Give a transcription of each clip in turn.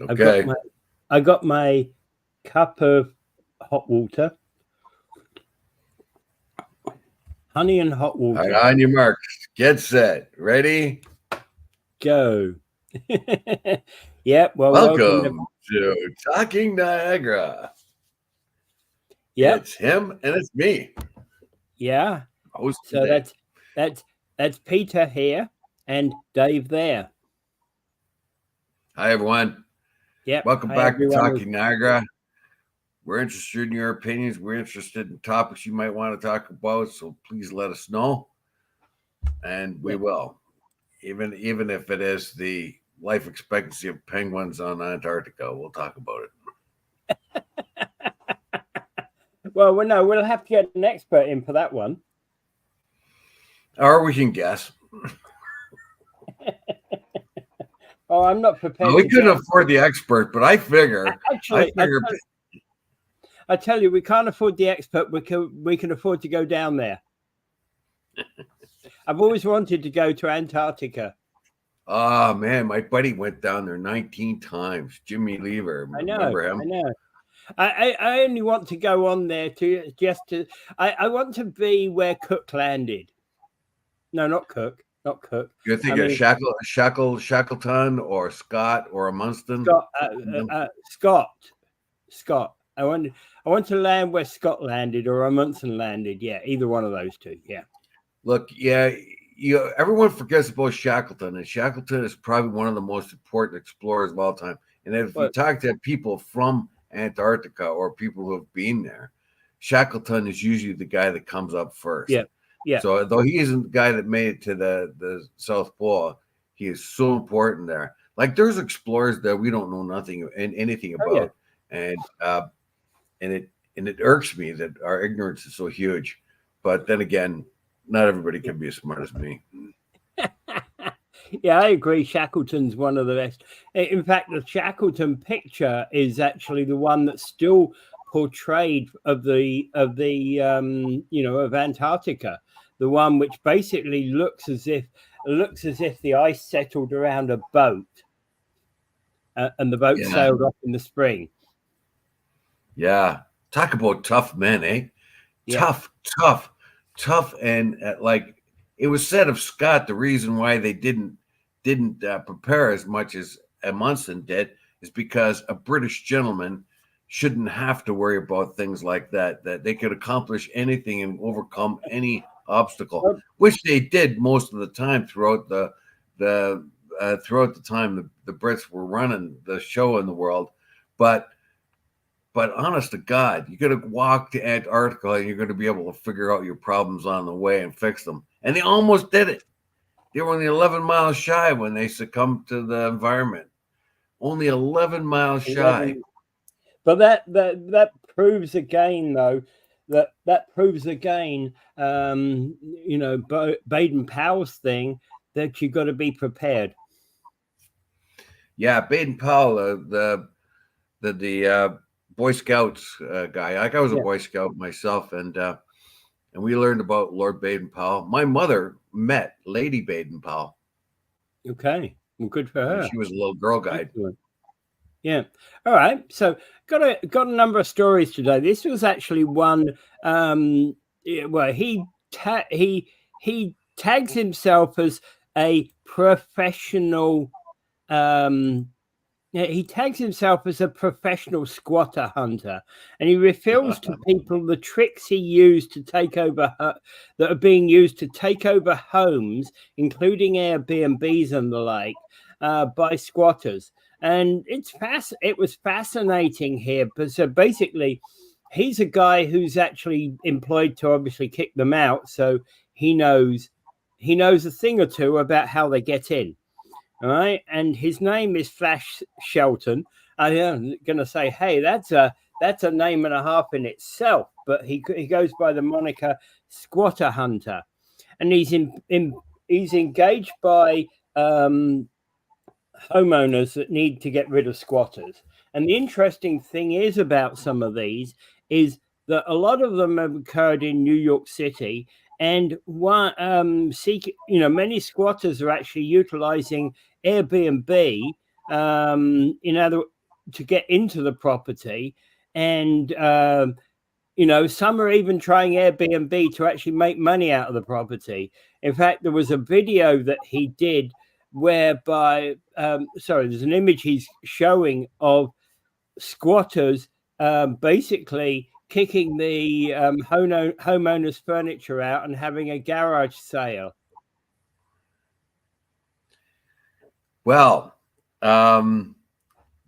Okay. I got my cup of hot water, honey and hot All right, water. on your marks. Get set. Ready? Go. Yep. Well, welcome. Welcome to Talking Niagara. Yep. It's him and it's me, Yeah. host So today. that's that's Peter here and Dave there. Hi, everyone. Yep. Welcome Hi back to everyone. Talking Niagara. We're interested in your opinions. We're interested in topics you might want to talk about. So please let us know, and we Yeah. will. Even if it is the life expectancy of penguins on Antarctica, we'll talk about Well, no, we'll have to get an expert in for that one. it. Or we can guess. Oh, I'm not No, prepared we to couldn't guess. afford the expert, but I figure, I Actually, figure, I tell you, we can't afford the expert. We can afford to go down there. I've always wanted to go to Antarctica. oh man, my buddy went down there 19 times. Jimmy Lever, I know. remember I him? know. I only want to go on there to just to. I want to be where Cook landed. No, not Cook. Not Cook. You I think of mean Shackleton or Scott or a Munston? Scott. Scott. I want to land where Scott landed or Amundsen landed. Yeah, either one of those two. Yeah. Look, yeah, everyone forgets about Shackleton, and Shackleton is probably one of the most important explorers of all time. And if you Well, talk to people from Antarctica or people who have been there, Shackleton is usually the guy that comes up first. yeah. Yeah. So though he isn't the guy that made it to the South Pole, he is so important there. Like there's explorers that we don't know nothing and anything Oh yeah. about, and and it irks me that our ignorance is so huge. But then again, not everybody can be as smart as me. Yeah, I agree. Shackleton's one of the best. In fact, the Shackleton picture is actually the one that's still portrayed of Antarctica. The one which basically looks as if the ice settled around a boat, and the boat Yeah, sailed off in the spring. yeah. Talk about tough men, eh? Yeah. Tough, tough, tough, and like it was said of Scott, the reason why they didn't prepare as much as Munson did is because a British gentleman shouldn't have to worry about things like that. That they could accomplish anything and overcome any obstacle, Well, which they did most of the time the throughout the time the Brits were running the show in the world, but honest to God, you're going to walk to Antarctica and you're going to be able to figure out your problems on the way and fix them. And they almost did it. They were only 11 miles shy when they succumbed to the environment. Only 11 miles shy. 11. But that proves again, though, that proves again, Baden Powell's thing that you got to be prepared. Yeah, Baden Powell, the Boy Scouts guy. Like I was a Yeah. Boy Scout myself, and we learned about Lord Baden Powell. My mother met Lady Baden Powell Okay. Well, good for when her. she was a little girl guide. Excellent. Yeah. All right. So got a number of stories today. This was actually one. Well, he tags himself as a professional. Um, Yeah, he tags himself as a professional squatter hunter, and he reveals to people the tricks he used to take over that are being used to take over homes, including Airbnbs and the like, by squatters. And it was fascinating here. But so basically, he's a guy who's actually employed to obviously kick them out, so he knows he knows a thing or two about how they get in. All right, and his name is Flash Shelton. I am going to say, hey, that's a name and a half in itself. But he goes by the moniker Squatter Hunter, and he's engaged by homeowners that need to get rid of squatters. And the interesting thing is about some of these is that a lot of them have occurred in New York City, and many squatters are actually utilizing Airbnb in other to get into the property, and some are even trying Airbnb to actually make money out of the property. In fact, there was a video that he did whereby, there's an image he's showing of squatters basically kicking the homeowners' furniture out and having a garage sale. Well,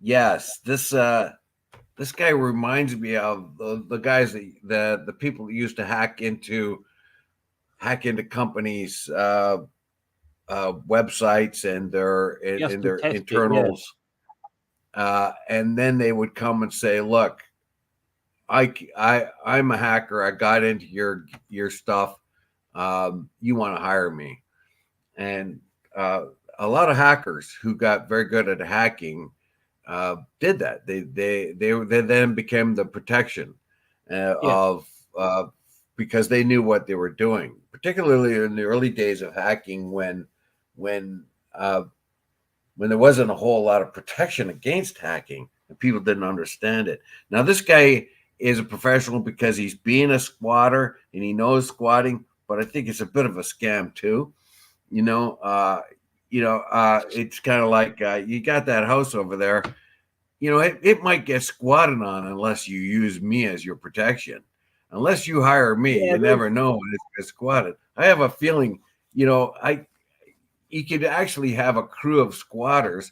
yes, this guy reminds me of the guys that the people that used to hack into companies' websites and their internals, and then they would come and say, "Look, I'm a hacker. I got into your stuff. You want to hire me?" And a lot of hackers who got very good at hacking did that. They then became the protection of because they knew what they were doing, particularly in the early days of hacking when there wasn't a whole lot of protection against hacking and people didn't understand it. Now this guy is a professional because he's being a squatter and he knows squatting, but I think it's a bit of a scam too. It's kind of like you got that house over there. It might get squatted on unless you use me as your protection. Unless you hire me, you never know when it's gets squatted. I have a feeling, you could actually have a crew of squatters,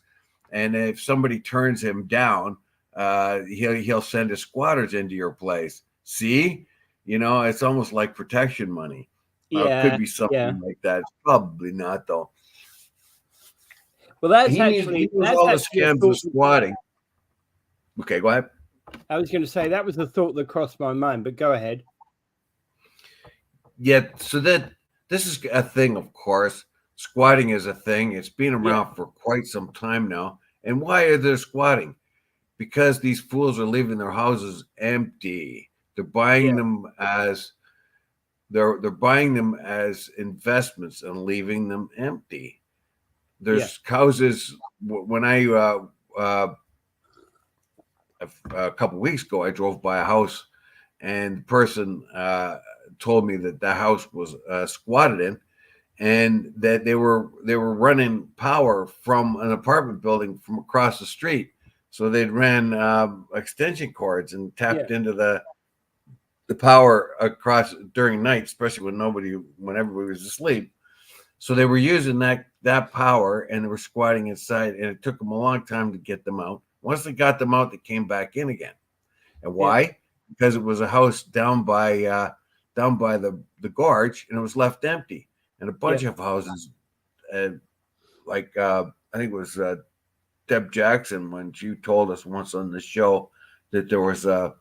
and if somebody turns him down, he'll send his squatters into your place. See, it's almost like protection money. It could be something like that. It's probably not though. Well, that's he actually knows all the scams of squatting. Okay, go ahead. I was going to say that was the thought that crossed my mind, but go ahead. Yeah, so that this is a thing, of course. Squatting is a thing. It's been around for quite some time now. And why are they squatting? Because these fools are leaving their houses empty. They're buying them as they're buying them as investments and leaving them empty. There's houses. When I a couple of weeks ago, I drove by a house, and the person told me that the house was squatted in, and that they were running power from an apartment building from across the street. So they'd ran extension cords and tapped into the power across during night, especially when everybody was asleep. So they were using that power, and they were squatting inside, and it took them a long time to get them out. Once they got them out, they came back in again. And why? Because it was a house down by the gorge, and it was left empty. And a bunch of houses, I think it was Deb Jackson, when she told us once on the show that there was a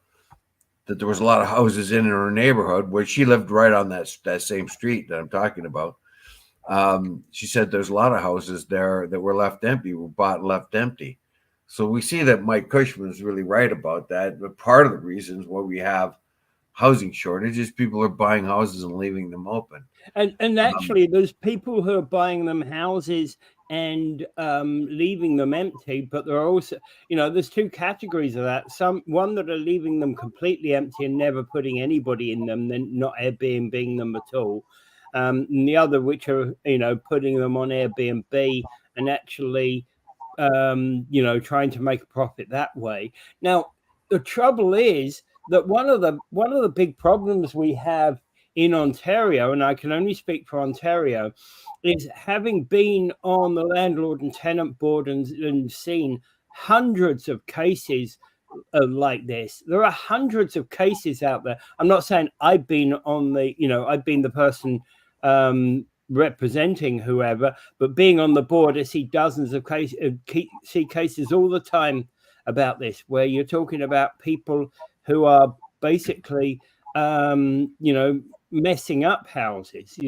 lot of houses in her neighborhood, where she lived right on that same street that I'm talking about. She said there's a lot of houses there that were left empty, were bought and left empty. So we see that Mike Cushman is really right about that. But part of the reasons why we have housing shortages, people are buying houses and leaving them open. And actually, there's people who are buying them houses and leaving them empty. But there are also, there's two categories of that. One that are leaving them completely empty and never putting anybody in them, then not Airbnb them at all. And the other, which are putting them on Airbnb and actually trying to make a profit that way. Now, the trouble is that one of the big problems we have in Ontario, and I can only speak for Ontario, is having been on the landlord and tenant board and seen hundreds of cases like this. There are hundreds of cases out there. I'm not saying I've been on I've been the person representing whoever, but being on the board, I see dozens of cases, see cases all the time about this, where you're talking about people who are basically, messing up houses,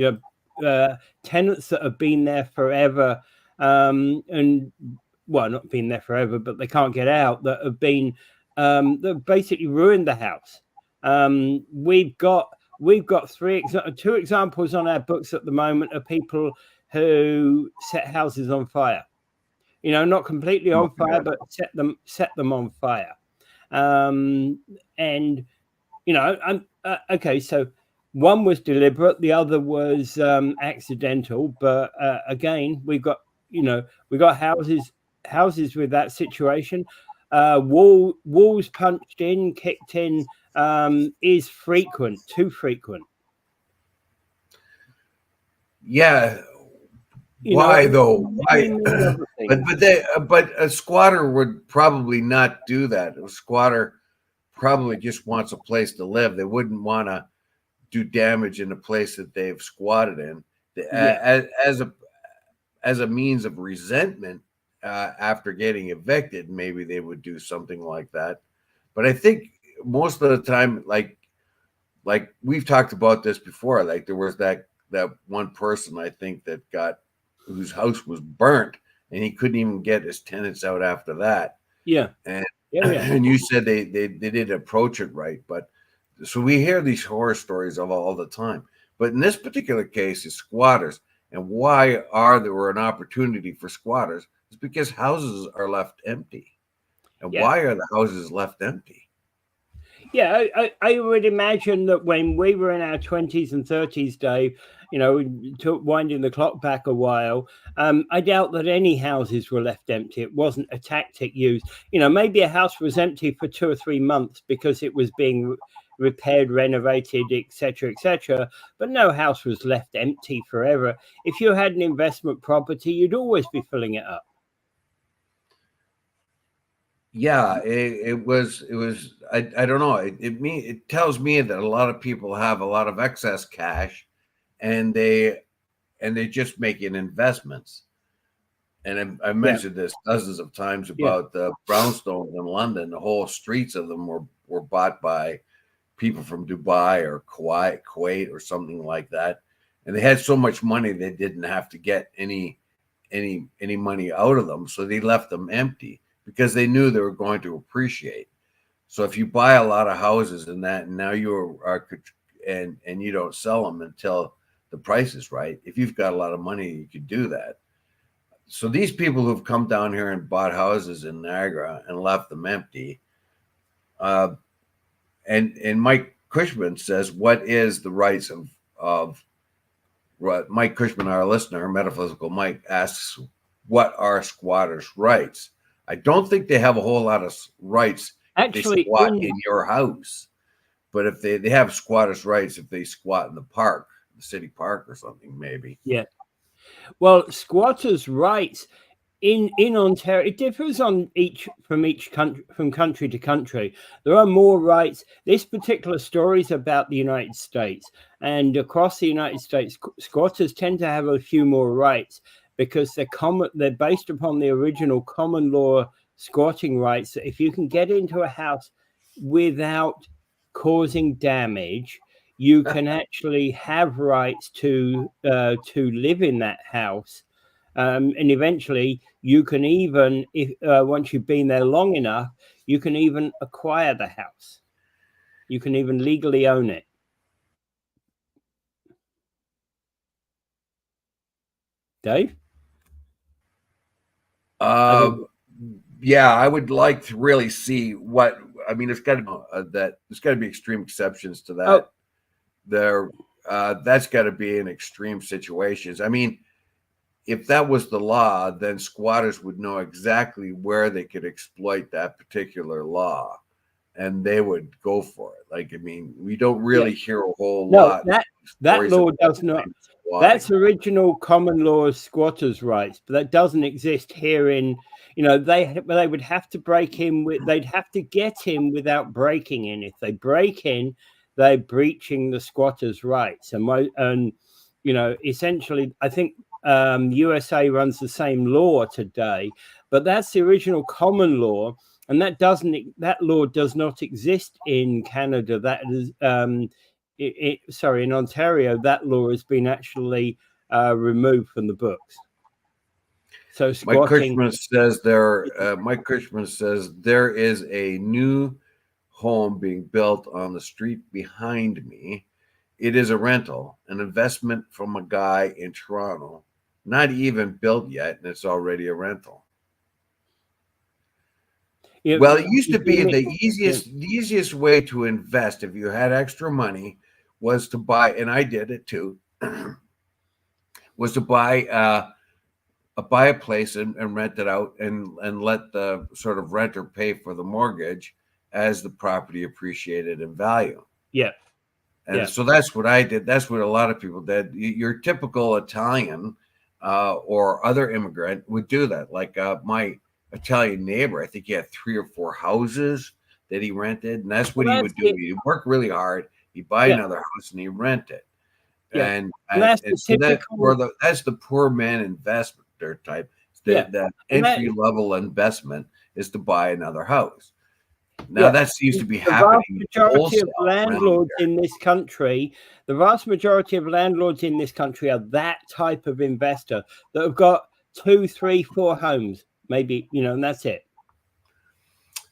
tenants that have been there forever, and well, not been there forever, but they can't get out, that have been, that basically ruined the house. We've got two examples on our books at the moment of people who set houses on fire. not completely Oh on my fire, God. but set them on fire. And I'm okay. So one was deliberate, the other was accidental. But again, we got houses with that situation. Walls punched in, kicked in, is frequent, too frequent. Yeah. Why And though? many, Why? many other but things. but a squatter would probably not do that. A squatter probably just wants a place to live. They wouldn't want to do damage in the place that they've squatted in. Yeah, As a means of resentment after getting evicted, maybe they would do something like that. But I think most of the time, like we've talked about this before, like there was that one person I think that got whose house was burnt and he couldn't even get his tenants out after that. yeah, And yeah. and you said they didn't approach it right, but so we hear these horror stories of all the time. But in this particular case, it's squatters. And why are there an opportunity for squatters? It's because houses are left empty. And Yeah. why are the houses left empty? Yeah, I would imagine that when we were in our 20s and 30s, Dave, winding the clock back a while, I doubt that any houses were left empty. It wasn't a tactic used. Maybe a house was empty for 2 or 3 months because it was being repaired, renovated, etc., but no house was left empty forever. If you had an investment property, you'd always be filling it up. Yeah, it was I don't know. It tells me that a lot of people have a lot of excess cash and they just making investments. And I Yeah, mentioned this dozens of times yeah, about the brownstones in London. The whole streets of them were bought by people from Dubai or Kuwait or something like that, and they had so much money they didn't have to get any money out of them, so they left them empty because they knew they were going to appreciate. So if you buy a lot of houses and that, and now you are and you don't sell them until the price is right, if you've got a lot of money, you could do that. So these people who've come down here and bought houses in Niagara and left them empty, uh, and Mike Cushman says, "What is the rights of?" Mike Cushman, our listener, Metaphysical Mike, asks, "What are squatters' rights?" I don't think they have a whole lot of rights if they actually, squat in your house, but if they have squatters' rights if they squat in the park, the city park or something, maybe. yeah. Well, squatters' rights in Ontario, it differs on each country, from country to country. There are more rights. This particular story is about the United States, and across the United States, squatters tend to have a few more rights because they're based upon the original common law squatting rights. If you can get into a house without causing damage, you can actually have rights to live in that house. And eventually, you can even, if once you've been there long enough, you can even acquire the house. You can even legally own it. Dave, I Uh, think. yeah, I would like to really see what. I mean, there's got to be extreme exceptions to Oh, that. There, that's got to be in extreme situations. I mean, if that was the law, then squatters would know exactly where they could exploit that particular law, and they would go for it. Like, I mean, we don't yeah. really hear a whole No, lot of that stories law about does not. squatting. That's original common law squatters' rights, but that doesn't exist here. They would have to break in with. They'd have to get in without breaking in. If they break in, they're breaching the squatters' rights. And essentially, I think USA runs the same law today, but that's the original common law, and that law does not exist in Canada. That is in Ontario, that law has been actually removed from the books. So squatting. Mike Cushman says there is a new home being built on the street behind me. It is a rental, an investment from a guy in Toronto, not even built yet, and it's already a rental. Well, it used to be Yeah. the easiest way to invest if you had extra money was to buy, and I did it too, was to buy a place and rent it out and let the sort of renter pay for the mortgage as the property appreciated in value. Yeah. And so that's what I did. That's what a lot of people did. Your typical Italian or other immigrant would do that. Like my Italian neighbor, I think he had 3 or 4 houses that he rented, and that's what Well, he that's would do. it. He'd work really hard. He'd buy Yeah. another house and he'd rent it. Yeah. And And that's the so typical. that's the poor man investor type. Yeah. The And that, entry level investment is to buy another house. Now yeah. that seems to be The vast happening majority wholesale of around landlords here. in this country, the vast majority of landlords in this country are that type of investor that have got 2, 3, 4 homes, maybe, and that's it.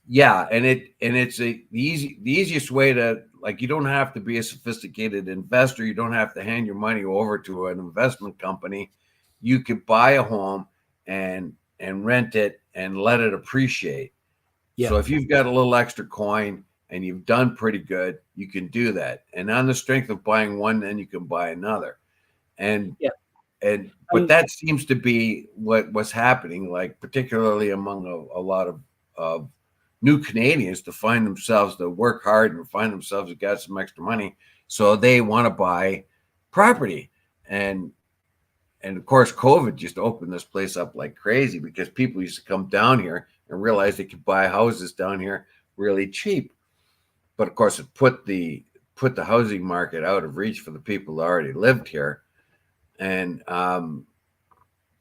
Yeah, and it's the easiest way to, like, you don't have to be a sophisticated investor. You don't have to hand your money over to an investment company. You could buy a home and rent it and let it appreciate. Yeah. So if you've got a little extra coin and you've done pretty good, you can do that. And on the strength of buying one, then you can buy another. And Yeah. but that seems to be what's happening, like particularly among a lot of new Canadians, to find themselves to work hard and find themselves to got some extra money, so they want to buy property. And of course, COVID just opened this place up like crazy because people used to come down here and realize they could buy houses down here really cheap. But of course, it put the housing market out of reach for the people that already lived here. And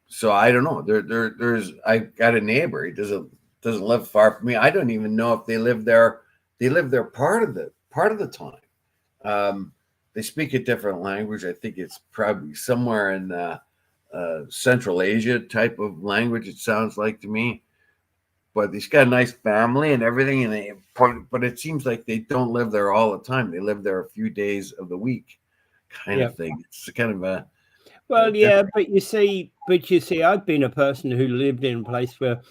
so I don't know. There's I got a neighbor. He doesn't live far from me. I don't even know if they live there. They live there part of the time. They speak a different language. I think it's probably somewhere in Central Asia type of language. It sounds like to me. But he's got a nice family and everything, but it seems like they don't live there all the time. They live there a few days of the week, kind of thing. It's kind of a Well, yeah, but you see, I've been a person who lived in a place where,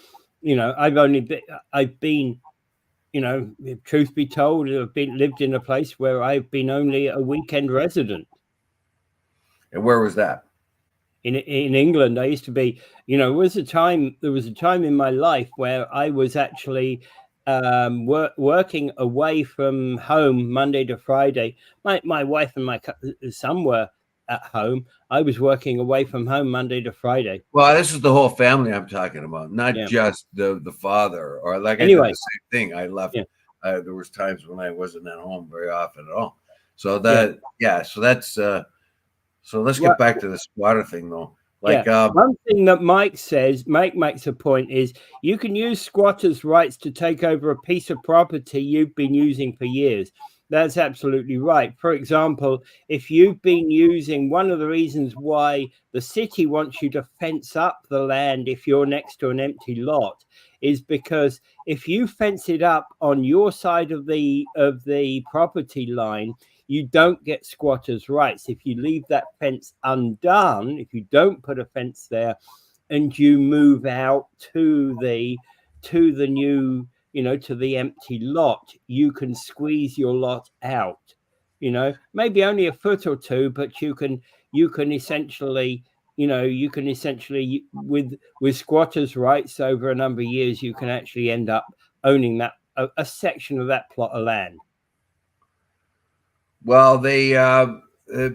I've been, truth be told, I've lived in a place where I've been only a weekend resident. And where was that? In England, I used to be, there was a time in my life where I was actually working away from home Monday to Friday. My wife and my son were at home. I was working away from home Monday to Friday. Well, this is the whole family I'm talking about, not Yeah. just the father. Or like Anyway. I did the same thing. I left. Yeah. There was times when I wasn't at home very often at all. So so that's so let's get back to the squatter thing though. Like one thing that Mike makes a point is you can use squatters' rights to take over a piece of property you've been using for years. That's absolutely right. For example, if you've been using, one of the reasons why the city wants you to fence up the land if you're next to an empty lot is because if you fence it up on your side of the property line, you don't get squatters' rights. If you leave that fence undone, if you don't put a fence there and you move out to the new, to the empty lot, you can squeeze your lot out, maybe only a foot or two, but you can essentially, with squatters' rights over a number of years, you can actually end up owning that a section of that plot of land. Well,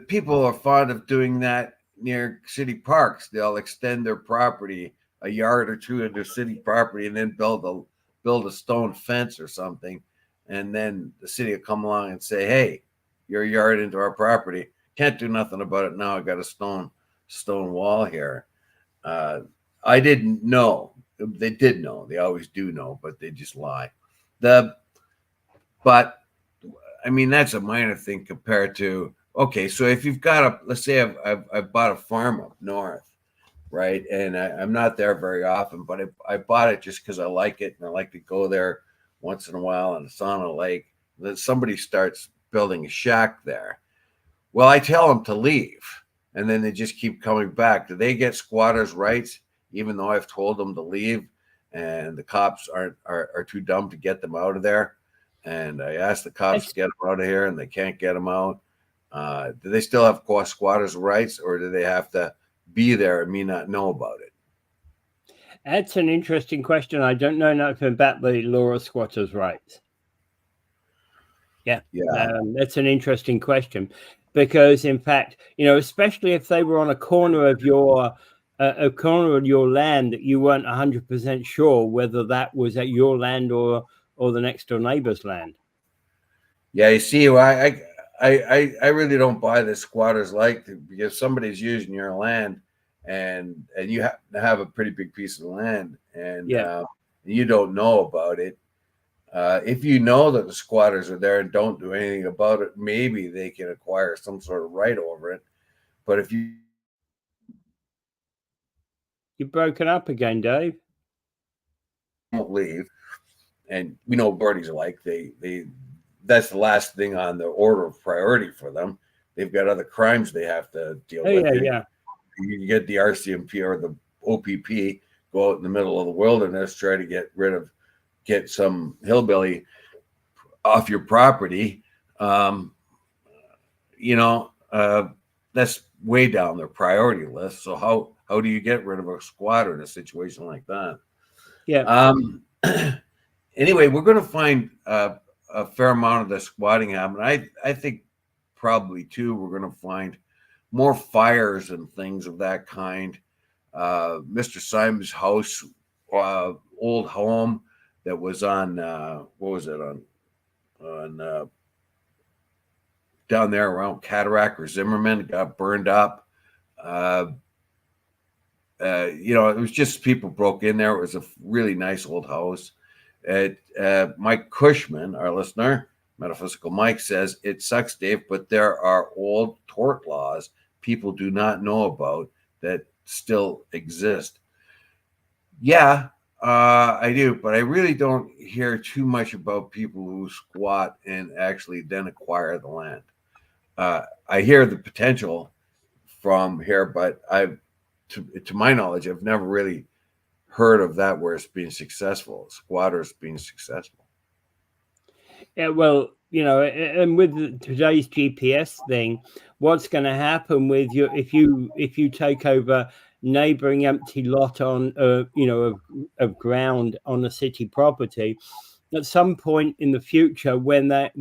people are fond of doing that near city parks. They'll extend their property a yard or two into city property and then build a stone fence or something. And then the city will come along and say, "Hey, you're a yard into our property. Can't do nothing about it now. I got a stone wall here." I didn't know. They did know. They always do know, but they just lie. But I mean, that's a minor thing compared to, okay, so if you've got let's say I've bought a farm up north, right? And I'm not there very often, but I bought it just because I like it and I like to go there once in a while and it's on a lake. Then somebody starts building a shack there. Well, I tell them to leave and then they just keep coming back. Do they get squatters' rights even though I've told them to leave and the cops are too dumb to get them out of there. And I asked the cops to get them out of here, and they can't get them out. Do they still have squatters' rights, or do they have to be there and me not know about it? That's an interesting question. I don't know nothing about the law of squatters' rights. Yeah, that's an interesting question, because in fact, especially if they were on a corner of your land that you weren't 100% sure whether that was at your land or the next door neighbor's land. Yeah, you see, I really don't buy the squatters like to, because somebody's using your land, and you have a pretty big piece of land, and you don't know about it. If you know that the squatters are there and don't do anything about it, maybe they can acquire some sort of right over it. But if you're broken up again, Dave, don't leave, and we know birdies are like, they that's the last thing on the order of priority for them. They've got other crimes they have to deal with. You get the RCMP or the OPP, go out in the middle of the wilderness, try to get some hillbilly off your property. That's way down their priority list. So how do you get rid of a squatter in a situation like that? Yeah. Anyway, we're going to find a fair amount of the squatting happen. I think probably too we're going to find more fires and things of that kind. Mr. Simon's house, old home that was on what was it on down there around Cataract or Zimmerman, got burned up. It was just people broke in there. It was a really nice old house. Mike Cushman, our listener, Metaphysical Mike, says, it sucks, Dave, but there are old tort laws people do not know about that still exist. Yeah, I do, but I really don't hear too much about people who squat and actually then acquire the land. I hear the potential from here, but to my knowledge, I've never really heard of that where it's being successful, squatters being successful. Yeah, well, and with today's GPS thing, what's going to happen with you if you take over neighboring empty lot on of ground on a city property, at some point in the future, when a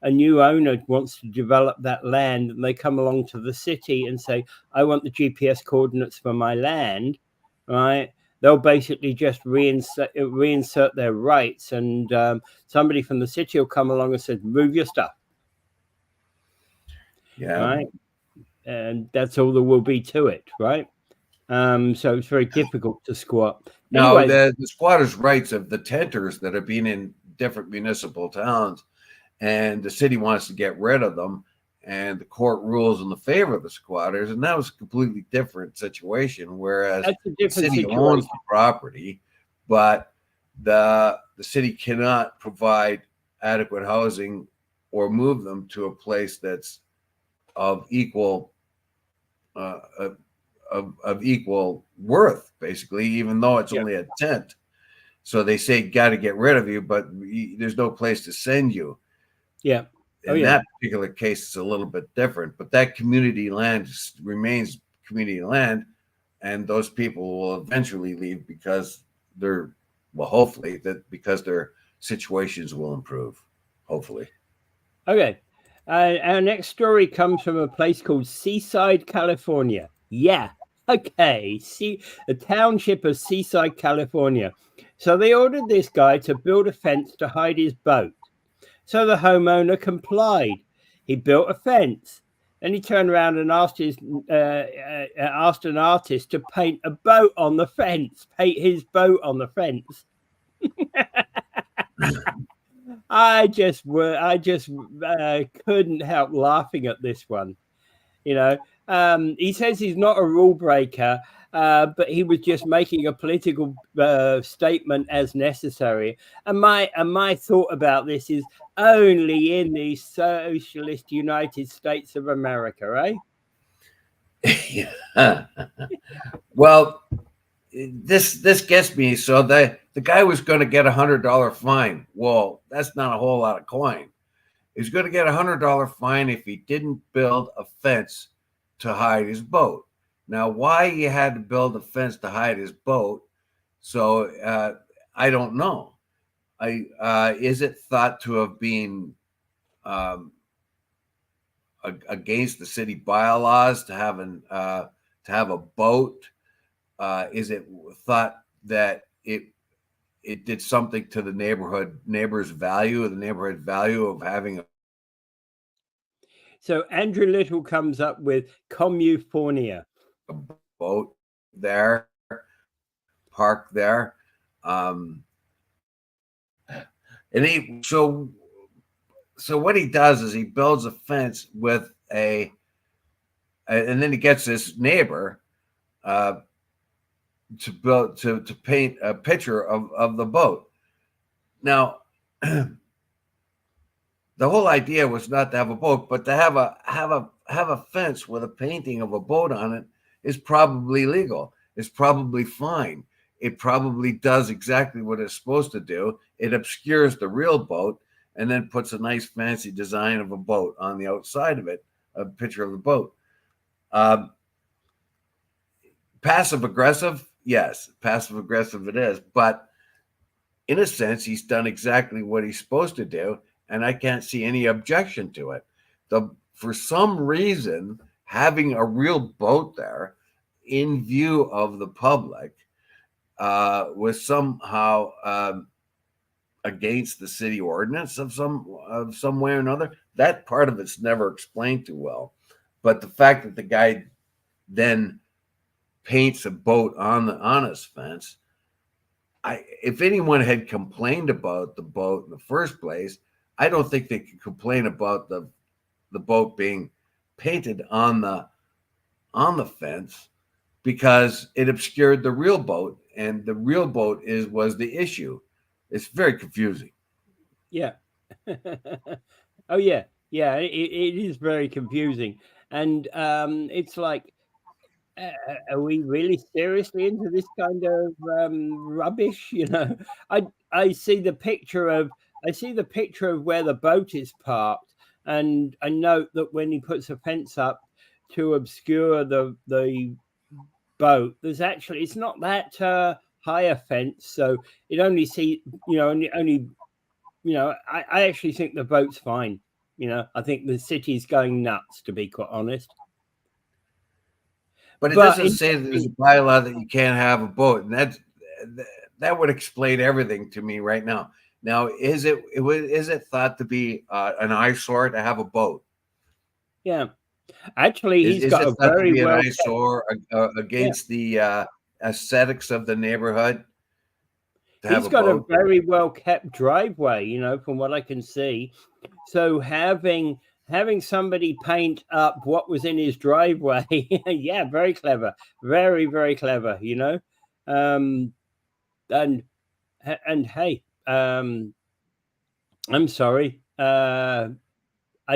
new owner wants to develop that land, and they come along to the city and say, I want the GPS coordinates for my land, right? They'll basically just reinsert their rights, and somebody from the city will come along and say, move your stuff. Yeah. Right. And that's all there will be to it, right? So it's very difficult to squat. Now, the squatters' rights of the tenters that have been in different municipal towns, and the city wants to get rid of them, and the court rules in the favor of the squatters, and that was a completely different situation. Whereas the city owns the property, but the city cannot provide adequate housing or move them to a place that's of equal of equal worth, basically, even though it's only a tent. So they say, got to get rid of you, but there's no place to send you. Yeah. In that particular case, it's a little bit different, but that community land remains community land, and those people will eventually leave because hopefully because their situations will improve, hopefully. Okay. Our next story comes from a place called Seaside, California. Yeah. Okay. See, the township of Seaside, California. So they ordered this guy to build a fence to hide his boat. So the homeowner complied. He built a fence. Then he turned around and asked an artist to paint a boat on the fence. Paint his boat on the fence. I just couldn't help laughing at this one. He says he's not a rule breaker, but he was just making a political statement as necessary. And my thought about this is only in the socialist United States of America, right? Well, this gets me. So The guy was going to get $100 fine. Well, that's not a whole lot of coin. He's going to get $100 fine if he didn't build a fence to hide his boat. Now, why he had to build a fence to hide his boat, so I don't know. Is it thought to have been against the city bylaws to have a boat? Is it thought that it did something to the neighbor's value, the neighborhood value of having a So Andrew Little comes up with commuphonia. boat there, park there? Um, and so what he does is he builds a fence with and then he gets this neighbor to paint a picture of the boat. Now, the whole idea was not to have a boat, but to have a fence with a painting of a boat on it is probably legal. It's probably fine. It probably does exactly what it's supposed to do. It obscures the real boat and then puts a nice fancy design of a boat on the outside of it, a picture of the boat. Passive aggressive, yes, passive aggressive it is, but in a sense, he's done exactly what he's supposed to do, and I can't see any objection to it. For some reason, having a real boat there in view of the public was somehow against the city ordinance of some way or another. That part of it's never explained too well, but the fact that the guy then paints a boat on his fence, if anyone had complained about the boat in the first place, I don't think they could complain about the boat being painted on the fence, because it obscured the real boat, and the real boat was the issue. It's very confusing. Yeah. Oh yeah, yeah. It is very confusing, and it's like, are we really seriously into this kind of rubbish? You know, I see the picture of where the boat is parked, and I note that when he puts a fence up to obscure the boat, it's not that high a fence, so it only I actually think the boat's fine. I think the city's going nuts, to be quite honest. But it doesn't say that there's a bylaw that you can't have a boat, and that would explain everything to me right now. Now, is it thought to be an eyesore to have a boat? Yeah, actually, he's is got it a very an well eyesore against the aesthetics of the neighborhood? He's got a very well kept driveway, from what I can see. So having somebody paint up what was in his driveway, yeah, very clever, very, very clever, and hey, I'm sorry, I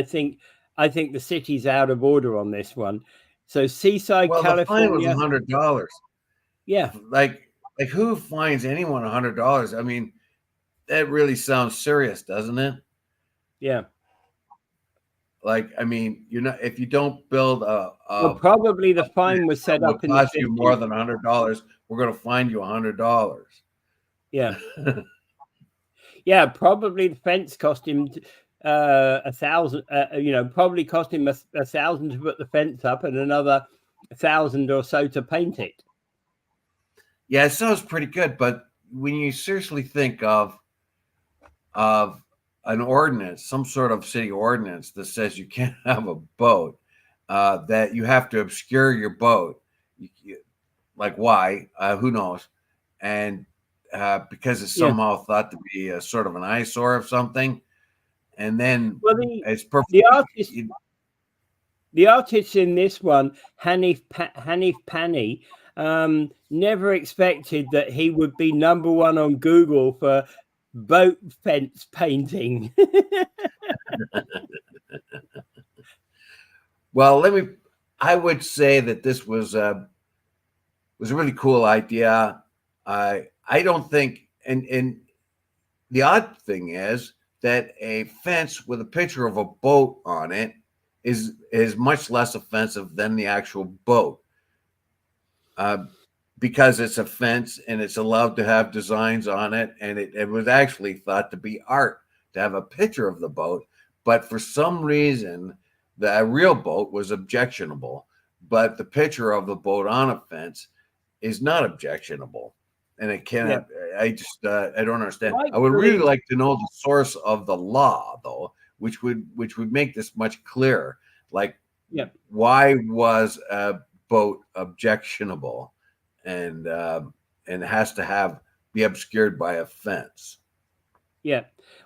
think the city's out of order on this one. So Seaside, California. The fine was $100. Yeah, like who fines anyone $100? I mean, that really sounds serious, doesn't it? Yeah. Like, I mean, if you don't build well, probably the fine was set up in the 50s. Cost you more than $100. We're going to fine you $100. Yeah. Yeah, probably the fence cost him $1,000. Probably cost him $1,000 to put the fence up and another $1,000 or so to paint it. Yeah, it sounds pretty good, but when you seriously think of an ordinance, some sort of city ordinance that says you can't have a boat, that you have to obscure your boat, like why? Who knows? And because it's somehow thought to be a sort of an eyesore of something, and then it's perfect. The artist in this one, Hanif Pani, never expected that he would be number one on Google for boat fence painting. Well, I would say that this was a really cool idea. I don't think and the odd thing is that a fence with a picture of a boat on it is much less offensive than the actual boat, because it's a fence and it's allowed to have designs on it, and it was actually thought to be art to have a picture of the boat. But for some reason, the real boat was objectionable, but the picture of the boat on a fence is not objectionable. And it cannot. I just I don't understand. I would really like to know the source of the law, though, which would make this much clearer. Like, why was a boat objectionable, and has to be obscured by a fence? Yeah.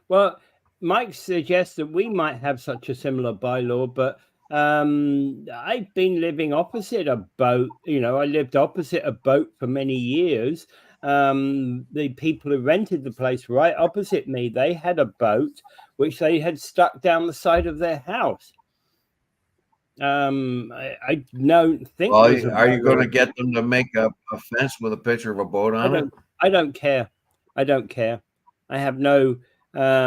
Well, Mike suggests that we might have such a similar bylaw, but I've been living opposite a boat. I lived opposite a boat for many years. The people who rented the place right opposite me, they had a boat which they had stuck down the side of their house. I don't think. Well, are you going to get them to make a fence with a picture of a boat on it? I don't care. I don't care. I have no, I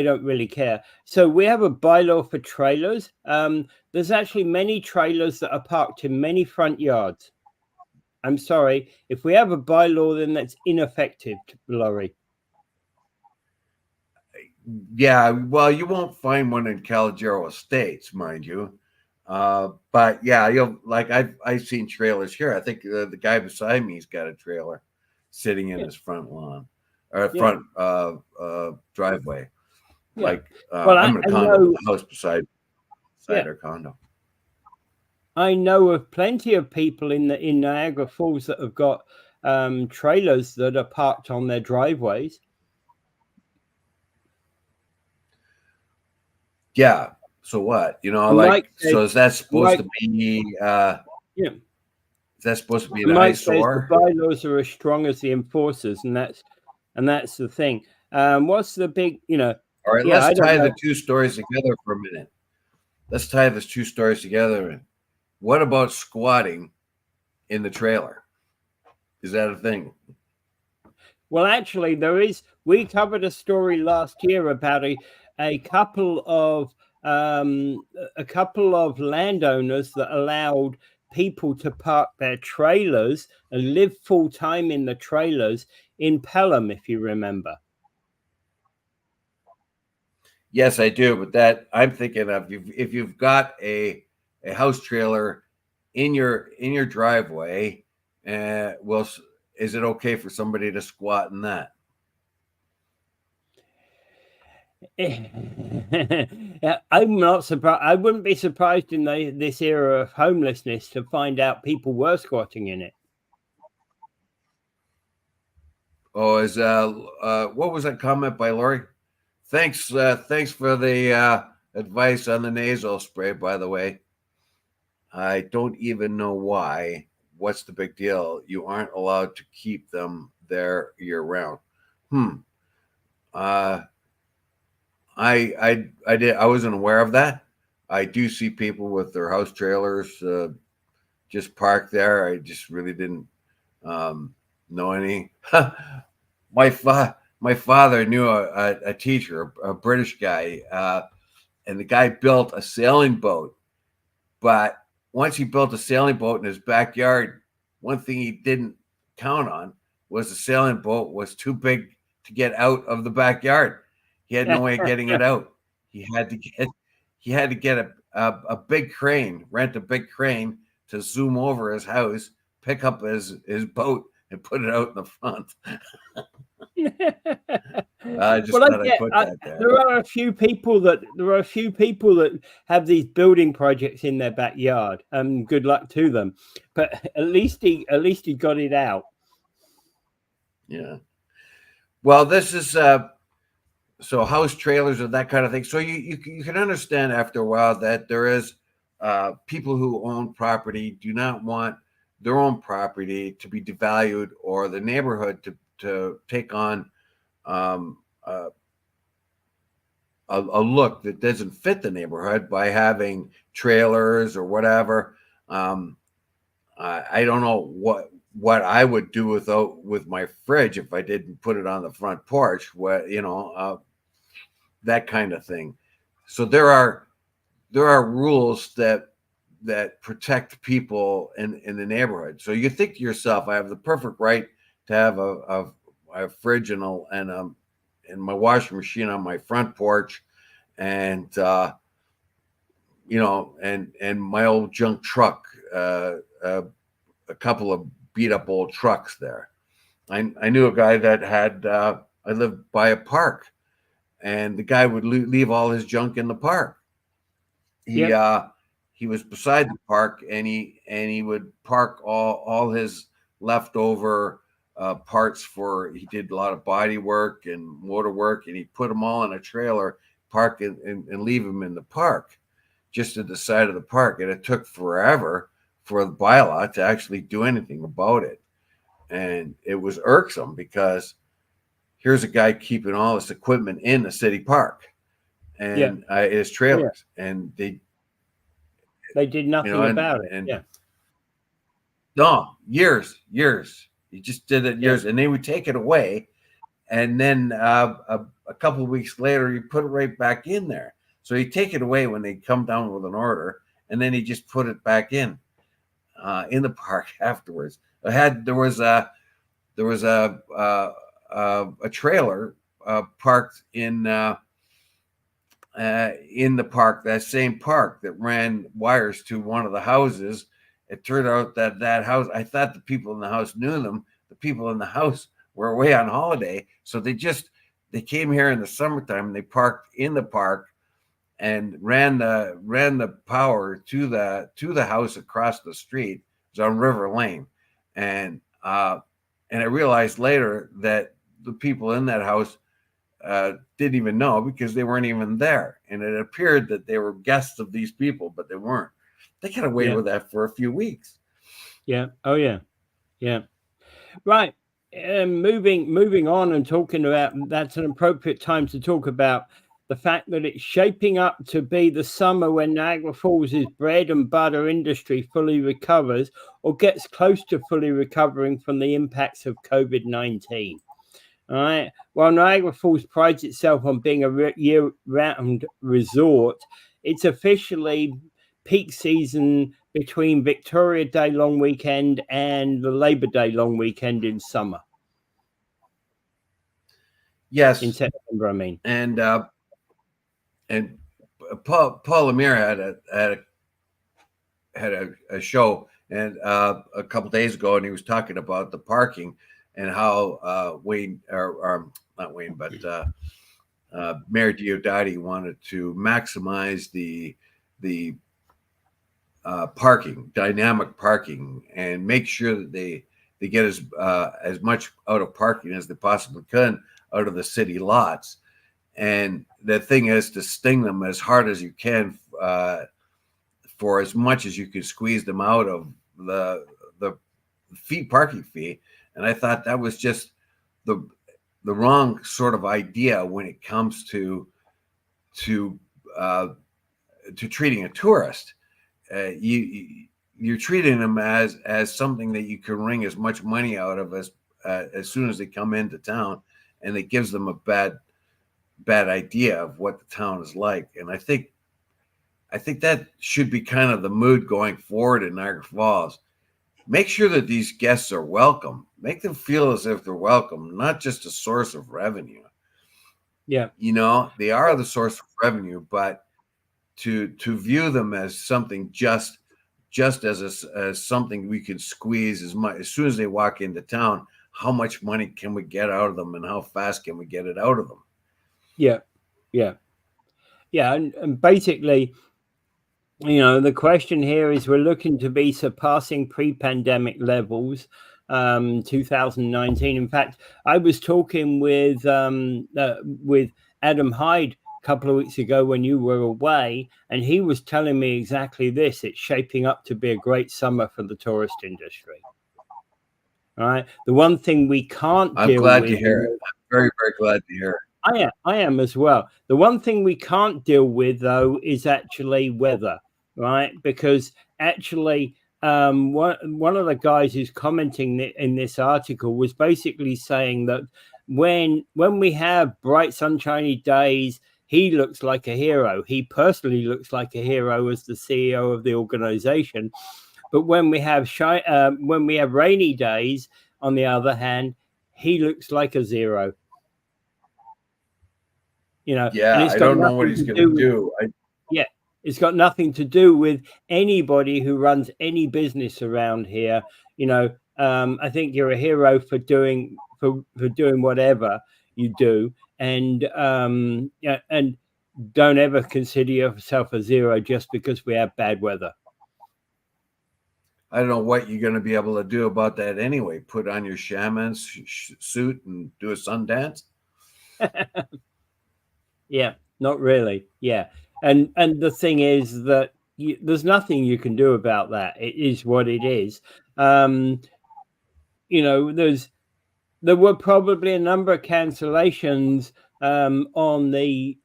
don't really care. So we have a bylaw for trailers. There's actually many trailers that are parked in many front yards. I'm sorry. If we have a bylaw, then that's ineffective, Laurie. Yeah, well, you won't find one in Calogero Estates, mind you. But yeah, I've seen trailers here. I think the guy beside me's got a trailer sitting in his front lawn or front driveway. Like, I'm in a condo, the house beside our condo. I know of plenty of people in Niagara Falls that have got trailers that are parked on their driveways. Yeah. So what? So is that supposed to be? Is that supposed to be an eyesore? The bylaws are as strong as the enforcers, and that's the thing. What's the big? All right. Let's tie the two stories together for a minute. Let's tie the two stories together. What about squatting in the trailer? Is that a thing? Well, actually, there is. We covered a story last year about a couple of landowners that allowed people to park their trailers and live full time in the trailers in Pelham, if you remember. Yes, I do. But that I'm thinking of, if you've got a house trailer in your driveway, is it okay for somebody to squat in that? I'm not surprised. I wouldn't be surprised in this era of homelessness to find out people were squatting in it. Oh, what was that comment by Laurie? Thanks for the advice on the nasal spray, by the way. I don't even know why. What's the big deal? You aren't allowed to keep them there year round. I wasn't aware of that. I do see people with their house trailers just parked there. I just really didn't know any. My father knew a teacher, a British guy, and the guy built a sailing boat. But once he built a sailing boat in his backyard, one thing he didn't count on was the sailing boat was too big to get out of the backyard. He had no way of getting it out. He had to get a big crane, rent a big crane to zoom over his house, pick up his boat, and put it out in the front. I just thought I'd put that there. There are a few people that have these building projects in their backyard. Good luck to them. But at least he got it out. Yeah. Well, this is so house trailers and that kind of thing. So you can understand after a while that there is people who own property do not want their own property to be devalued or the neighborhood to take on a look that doesn't fit the neighborhood by having trailers or whatever. I don't know what I would do with my fridge if I didn't put it on the front porch, that kind of thing. So there are rules that protect people in the neighborhood. So you think to yourself, I have the perfect right to have a fridge and my washing machine on my front porch, and and my old junk truck, a couple of beat up old trucks there. I knew a guy that had I lived by a park, and the guy would leave all his junk in the park. He he was beside the park, and he would park all his leftover parts for. He did a lot of body work and motor work, and he put them all in a trailer, park and leave them in the park, just at the side of the park. And it took forever for the bylaw to actually do anything about it. And it was irksome because here's a guy keeping all this equipment in the city park and his trailers, and they did nothing about it. No, years. You just did it years, and they would take it away, and then a couple of weeks later, you put it right back in there. So you take it away when they come down with an order, and then he just put it back in the park afterwards. There was a trailer parked in the park, that same park, that ran wires to one of the houses. It turned out that house, I thought the people in the house knew them. The people in the house were away on holiday, so they came here in the summertime, and they parked in the park and ran the power to the house across the street. It was on River Lane, and I realized later that the people in that house didn't even know, because they weren't even there, and it appeared that they were guests of these people, but they weren't. They got away with that for a few weeks. Yeah. Oh yeah. Right. Moving on and talking about, that's an appropriate time to talk about the fact that it's shaping up to be the summer when Niagara Falls' bread and butter industry fully recovers, or gets close to fully recovering from the impacts of COVID-19. All right. While Niagara Falls prides itself on being a year-round resort, it's officially peak season between Victoria Day long weekend and the Labor Day long weekend in summer. Yes, in September, I mean. And Paul Lemire had a show and a couple days ago, and he was talking about the parking and how Wayne, or not Wayne, but Mayor Diodati wanted to maximize the parking, dynamic parking, and make sure that they get as much out of parking as they possibly can out of the city lots. And the thing is to sting them as hard as you can for as much as you can squeeze them out of the parking fee. And I thought that was just the wrong sort of idea when it comes to treating a tourist. You're treating them as something that you can wring as much money out of as soon as they come into town, and it gives them a bad idea of what the town is like. And I think that should be kind of the mood going forward in Niagara Falls. Make sure that these guests are welcome. Make them feel as if they're welcome, not just a source of revenue. Yeah. They are the source of revenue, but to view them as something just as something we can squeeze as soon as they walk into town, how much money can we get out of them, and how fast can we get it out of them? Yeah. And basically, the question here is, we're looking to be surpassing pre-pandemic levels, 2019. In fact, I was talking with Adam Hyde a couple of weeks ago when you were away, and he was telling me exactly this. It's shaping up to be a great summer for the tourist industry. All right. The one thing we can't deal with. I'm glad to hear it. I'm very, very glad to hear it. I am as well. The one thing we can't deal with, though, is actually weather, right? Because actually, one of the guys who's commenting in this article was basically saying that when we have bright sunshiny days, he looks like a hero. He personally looks like a hero as the CEO of the organization. But when we have rainy days, on the other hand, he looks like a zero. And it's I got don't know what nothing he's to going to do with, do. yeah, it's got nothing to do with anybody who runs any business around here. I think you're a hero for doing whatever you do, and and don't ever consider yourself a zero just because we have bad weather. I don't know what you're going to be able to do about that anyway. Put on your shaman suit and do a sun dance. Yeah, not really. Yeah, and the thing is that there's nothing you can do about that. It is what it is. There were probably a number of cancellations on the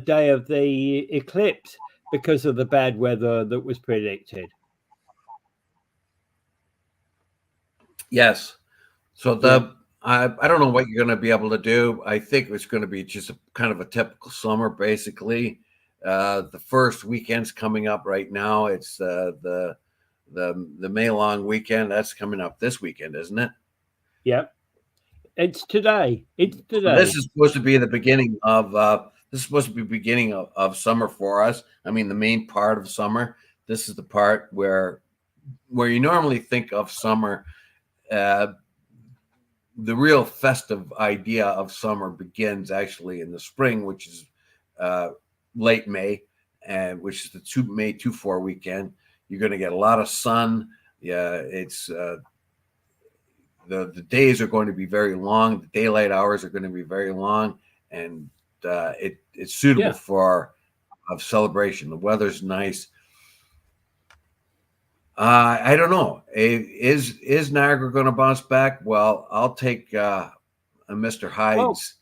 day of the eclipse because of the bad weather that was predicted. Yes. So I don't know what you're going to be able to do. I think it's going to be just a kind of a typical summer, basically. The first weekend's coming up right now. It's the May long weekend. That's coming up this weekend, isn't it? Yeah. It's today. So this is supposed to be the beginning of summer for us. I mean, the main part of summer. This is the part where you normally think of summer. The real festive idea of summer begins actually in the spring, which is late May, and which is the May 2/4 weekend. You're going to get a lot of sun. Yeah, it's the days are going to be very long. The daylight hours are going to be very long, and it's suitable for a celebration. The weather's nice. I don't know. Is Niagara going to bounce back? Well, I'll take Mr. Hyde's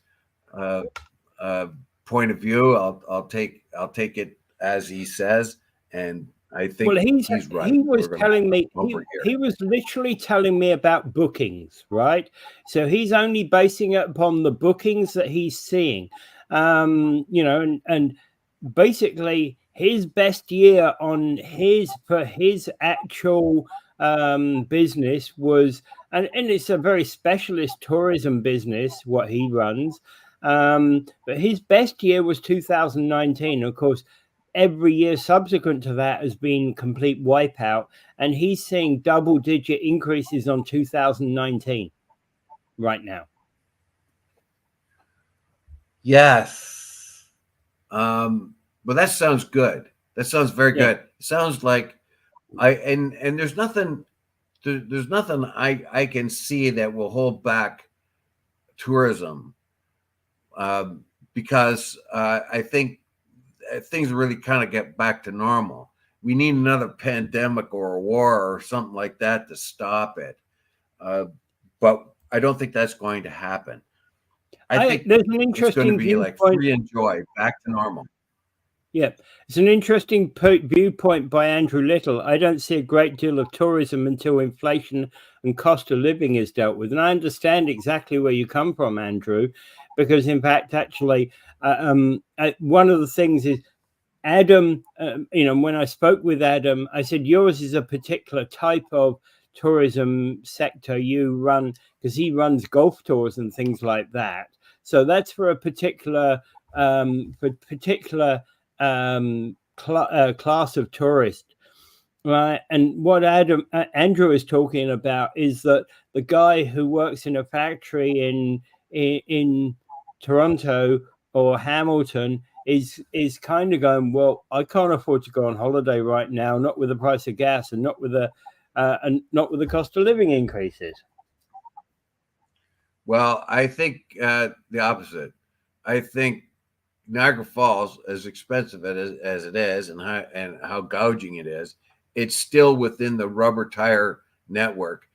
point of view. I'll take it as he says, and I think he's right. He was telling me he was literally telling me about bookings, right? So he's only basing it upon the bookings that he's seeing, and basically his best year for his actual business was, and it's a very specialist tourism business what he runs, but his best year was 2019. Of course, every year subsequent to that has been complete wipeout, and he's seeing double-digit increases on 2019 right now. Yes. But that sounds good. That sounds very good. It sounds like and there's nothing I can see that will hold back tourism, because I think things really kind of get back to normal. We need another pandemic or a war or something like that to stop it. But I don't think that's going to happen. I think there's an interesting it's going to be viewpoint. like free and joy, back to normal. Yeah, it's an interesting viewpoint by Andrew Little. I don't see a great deal of tourism until inflation and cost of living is dealt with. And I understand exactly where you come from, Andrew, because in fact, actually, one of the things is Adam, when I spoke with Adam, I said, yours is a particular type of tourism sector you run, because he runs golf tours and things like that. So that's for a particular class of tourist, right? And what Andrew is talking about is that the guy who works in a factory in Toronto or Hamilton is kind of going, well, I can't afford to go on holiday right now, not with the price of gas and not with the cost of living increases. Well, I think the opposite. I think Niagara Falls, as expensive as it is, and how gouging it is, it's still within the rubber tire network.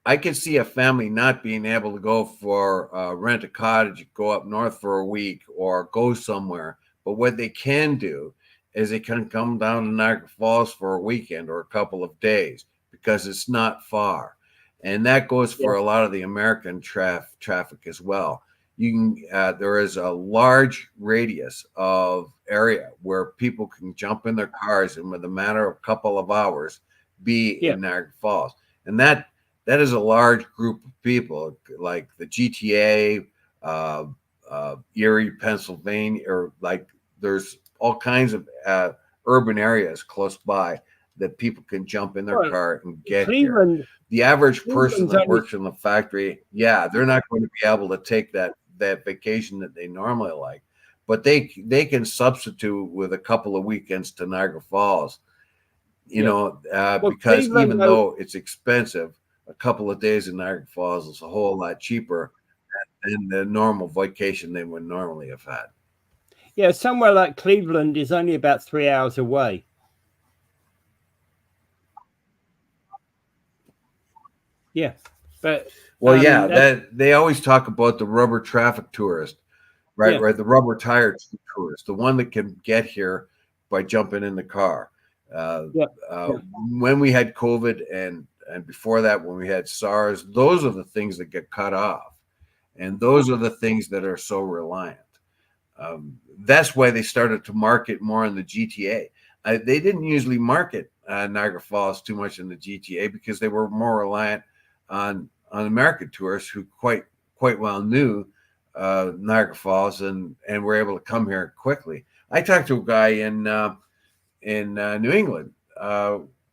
I can see a family not being able to go for rent a cottage, go up north for a week, or go somewhere. But what they can do is they can come down to Niagara Falls for a weekend or a couple of days because it's not far. And that goes Yeah. for a lot of the American traffic as well. You can there is a large radius of area where people can jump in their cars and with a matter of a couple of hours be Yeah. in Niagara Falls. And that is a large group of people, like the GTA, uh, Erie, Pennsylvania, or like there's all kinds of urban areas close by that people can jump in their Well, car and get here. Cleveland, The average person Cleveland's that only works in the factory, yeah, they're not going to be able to take that vacation that they normally like, but they can substitute with a couple of weekends to Niagara Falls, yeah. Well, because Cleveland, even though it's expensive, a couple of days in Niagara Falls is a whole lot cheaper than the normal vacation they would normally have had. yeah, somewhere like Cleveland is only about 3 hours away. Yeah, but Well, yeah, that's that they always talk about the rubber traffic tourist, right? yeah, Right, the rubber tire tourist, the one that can get here by jumping in the car. Uh, yeah, uh, yeah, when we had COVID and before that, when we had SARS, those are the things that get cut off, and those are the things that are so reliant. That's why they started to market more in the GTA. They didn't usually market Niagara Falls too much in the GTA because they were more reliant on American tourists who quite well knew Niagara Falls and were able to come here quickly. I talked to a guy in New England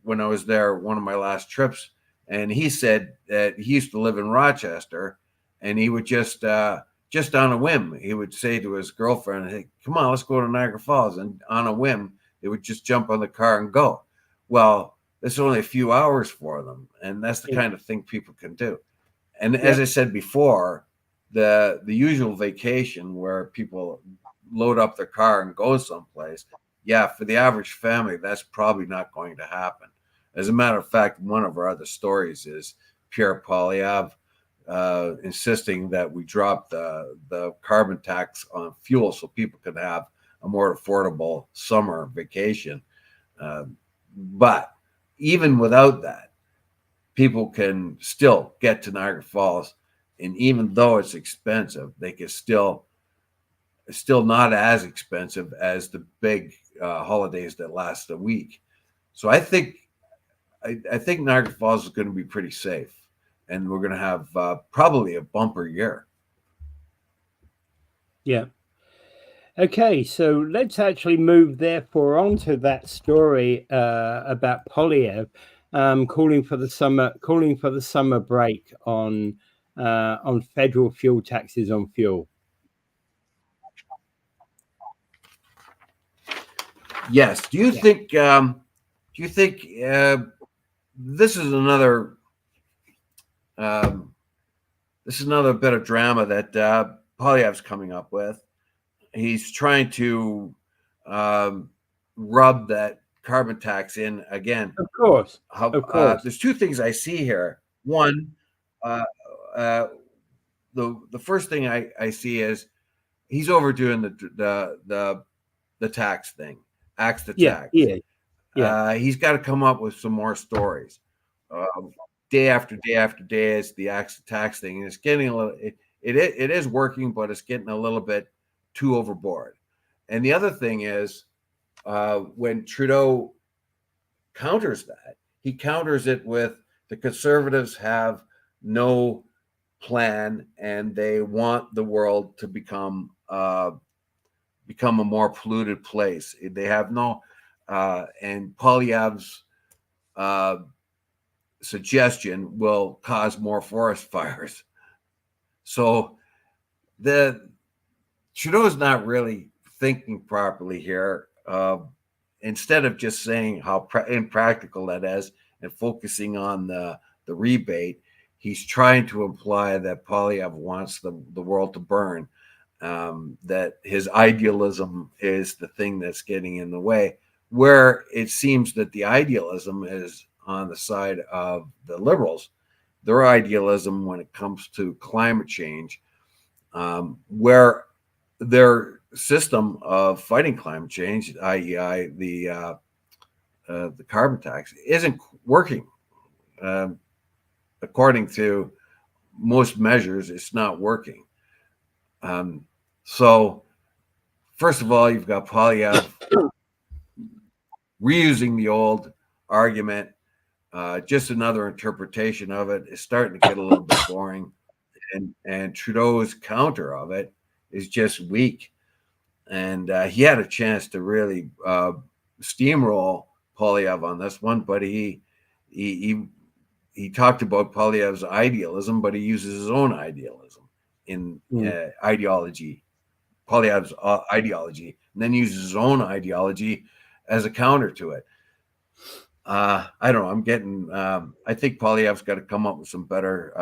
when I was there, one of my last trips, and he said that he used to live in Rochester, and he would just on a whim, he would say to his girlfriend, "Hey, come on, let's go to Niagara Falls," and on a whim, they would just jump on the car and go. Well, it's only a few hours for them, and that's the yeah, kind of thing people can do. And yeah, as I said before, the usual vacation where people load up their car and go someplace, yeah, for the average family, that's probably not going to happen. As a matter of fact, one of our other stories is Pierre Polyev insisting that we drop the carbon tax on fuel so people can have a more affordable summer vacation. Uh, but even without that, people can still get to Niagara Falls, and even though it's expensive, they can still not as expensive as the big holidays that last a week. So I think Niagara Falls is going to be pretty safe, and we're going to have probably a bumper year. yeah. Okay, so let's actually move therefore on to that story about Polyev calling for the summer break on federal fuel taxes on fuel. Yes. Yeah, Do you think this is another um, this is another bit of drama that Polyev's coming up with? He's trying to um, rub that carbon tax in again. of course, How of course. there's two things I see here. One, uh, uh, the first thing I see is he's overdoing the tax thing, axe the Yeah, tax. yeah, yeah, He's got to come up with some more stories. Um, Day after day after day, it's the axe the tax thing, and it's getting a little. It is working, but it's getting a little bit too overboard. And the other thing is when Trudeau counters that, he counters it with the conservatives have no plan and they want the world to become a more polluted place. They have no, and Polyev's uh, suggestion will cause more forest fires. So the Trudeau's not really thinking properly here. Instead of just saying how impractical that is and focusing on the rebate, he's trying to imply that Polyev wants the world to burn, that his idealism is the thing that's getting in the way, where it seems that the idealism is on the side of the liberals. Their idealism when it comes to climate change, where their system of fighting climate change, i.e., the carbon tax, isn't working. Um, According to most measures, it's not working. Um, so, first of all, you've got Polyev reusing the old argument. Just another interpretation of it is starting to get a little bit boring, and Trudeau's counter of it is just weak. And he had a chance to really steamroll Polyev on this one, but he he talked about Polyev's idealism, but he uses his own idealism in ideology, Polyev's ideology, and then uses his own ideology as a counter to it. I don't know. I'm getting. I think Polyev's got to come up with some better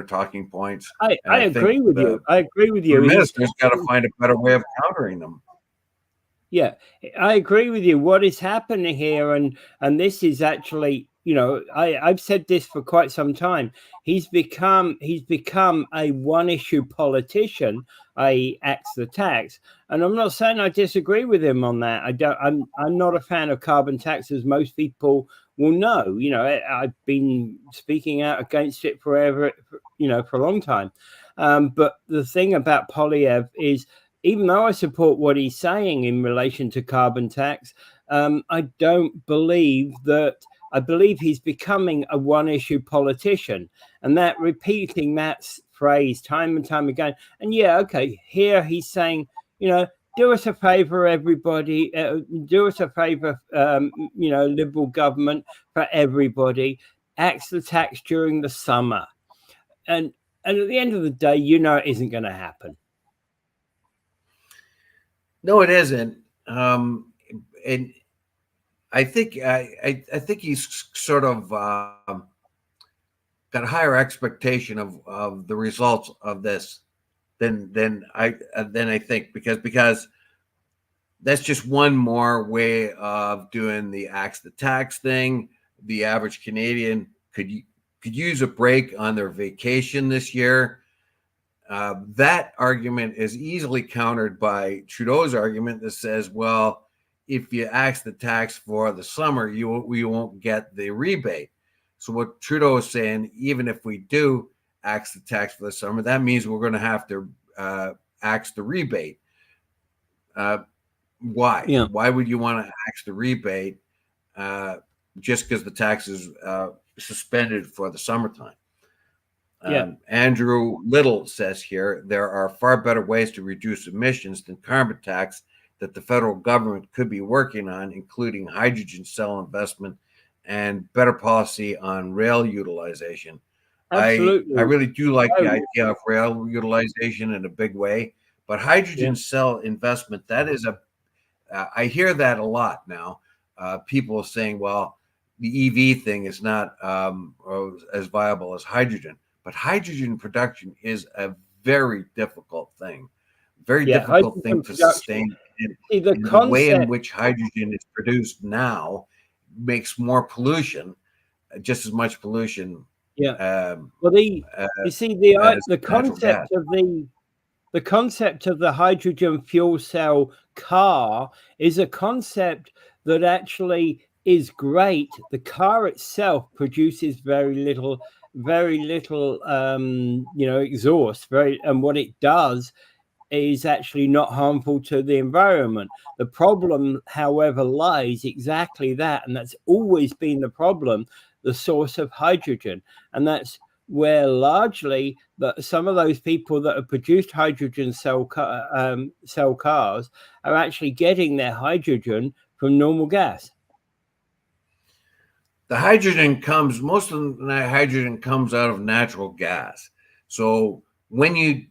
talking points. I And I think agree with you. I agree with the you. minister's got to find a better way of countering them. Yeah, I agree with you. What is happening here, and this is actually, I've said this for quite some time. He's become a one issue politician, i.e., axe the tax. And I'm not saying I disagree with him on that. I'm not a fan of carbon tax, as most people will know. I've been speaking out against it forever, for a long time. But the thing about Polyev is, even though I support what he's saying in relation to carbon tax, I don't believe that. I believe he's becoming a one-issue politician, and that repeating that phrase time and time again. And yeah, okay, here he's saying, do us a favor, everybody. Do us a favor, Liberal government, for everybody. Axe the tax during the summer, and at the end of the day, it isn't going to happen. No, it isn't. And I think he's sort of got a higher expectation of the results of this than I think, because that's just one more way of doing the axe the tax thing. The average Canadian could use a break on their vacation this year. That argument is easily countered by Trudeau's argument that says, well, if you axe the tax for the summer, you won't get the rebate. So what Trudeau is saying, even if we do axe the tax for the summer, that means we're going to have to axe the rebate. Why? Yeah. Why would you want to axe the rebate just because the tax is suspended for the summertime? Andrew Little says here, there are far better ways to reduce emissions than carbon tax that the federal government could be working on, including hydrogen cell investment and better policy on rail utilization. Absolutely. I really do like the idea of rail utilization in a big way, but hydrogen cell investment, that is I hear that a lot now. People saying, well, the EV thing is not as viable as hydrogen. But hydrogen production is a very difficult thing, difficult thing to sustain. And the way in which hydrogen is produced now makes more pollution, just as much pollution. Well, the concept of the hydrogen fuel cell car is a concept that actually is great. The car itself produces very little exhaust, and what it does is actually not harmful to the environment. The problem, however, lies exactly that, and that's always been the problem, the source of hydrogen. And that's where largely some of those people that have produced hydrogen cell cars are actually getting their hydrogen from normal gas. Most of the hydrogen comes out of natural gas. So when you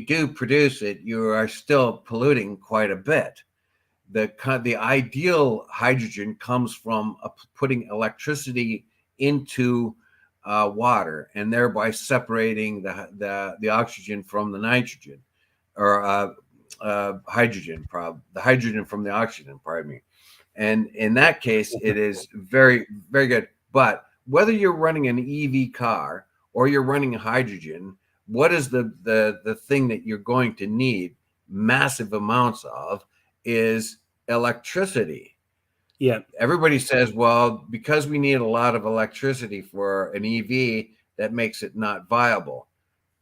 do produce it, you are still polluting quite a bit. The ideal hydrogen comes from putting electricity into water and thereby separating the oxygen from the nitrogen, or hydrogen. The hydrogen from the oxygen. Pardon me. And in that case, it is very, very good. But whether you're running an EV car or you're running hydrogen what is the thing that you're going to need massive amounts of is electricity. Yeah. Everybody says, well, because we need a lot of electricity for an EV, that makes it not viable.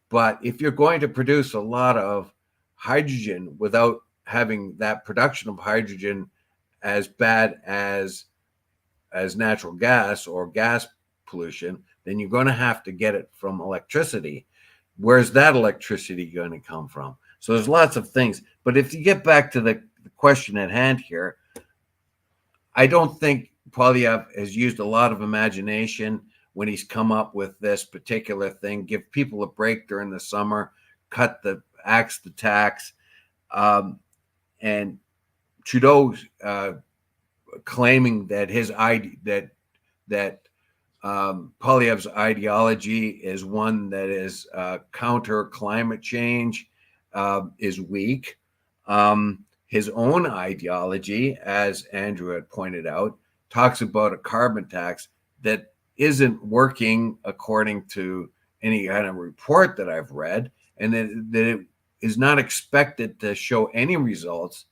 But if you're going to produce a lot of hydrogen without having that production of hydrogen as bad as natural gas or gas pollution, then you're going to have to get it from electricity. Where's that electricity going to come from? So there's lots of things. But if you get back to the question at hand here, I don't think Polyev has used a lot of imagination when he's come up with this particular thing. Give people a break during the summer, axe the tax, and Trudeau claiming that his Polyev's ideology is one that is counter climate change, is weak. His own ideology, as Andrew had pointed out, talks about a carbon tax that isn't working according to any kind of report that I've read, and that it is not expected to show any results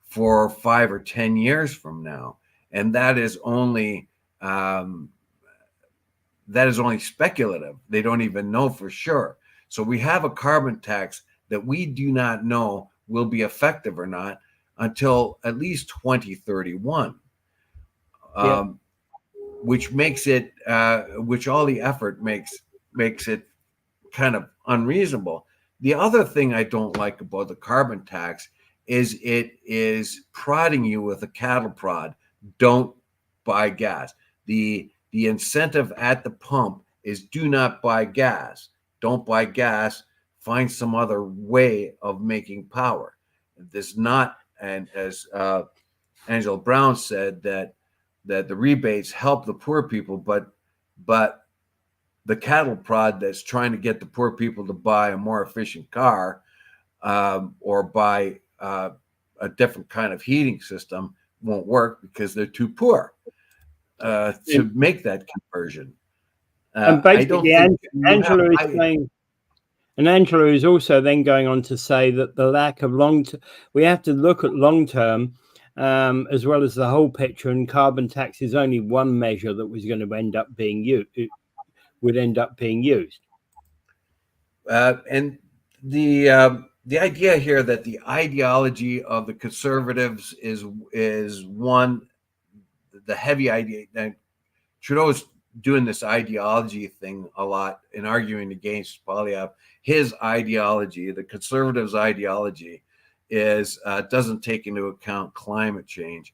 for 5 or 10 years from now. And that is only speculative. They don't even know for sure. So we have a carbon tax that we do not know will be effective or not until at least 2031, which makes it, which all the effort makes it kind of unreasonable. The other thing I don't like about the carbon tax is it is prodding you with a cattle prod. Don't buy gas. The incentive at the pump is do not buy gas. Don't buy gas. Find some other way of making power. This not, and as Angela Brown said, that the rebates help the poor people, but the cattle prod that's trying to get the poor people to buy a more efficient car or buy a different kind of heating system won't work because they're too poor to make that conversion. And basically, Angela is saying, and Angela is also then going on to say that the lack of we have to look at long term as well as the whole picture, and carbon tax is only one measure that was going to end up being used. And the idea here that the ideology of the conservatives is one, the heavy idea. And Trudeau's doing this ideology thing a lot in arguing against Polyev. His ideology, the conservatives' ideology, is doesn't take into account climate change,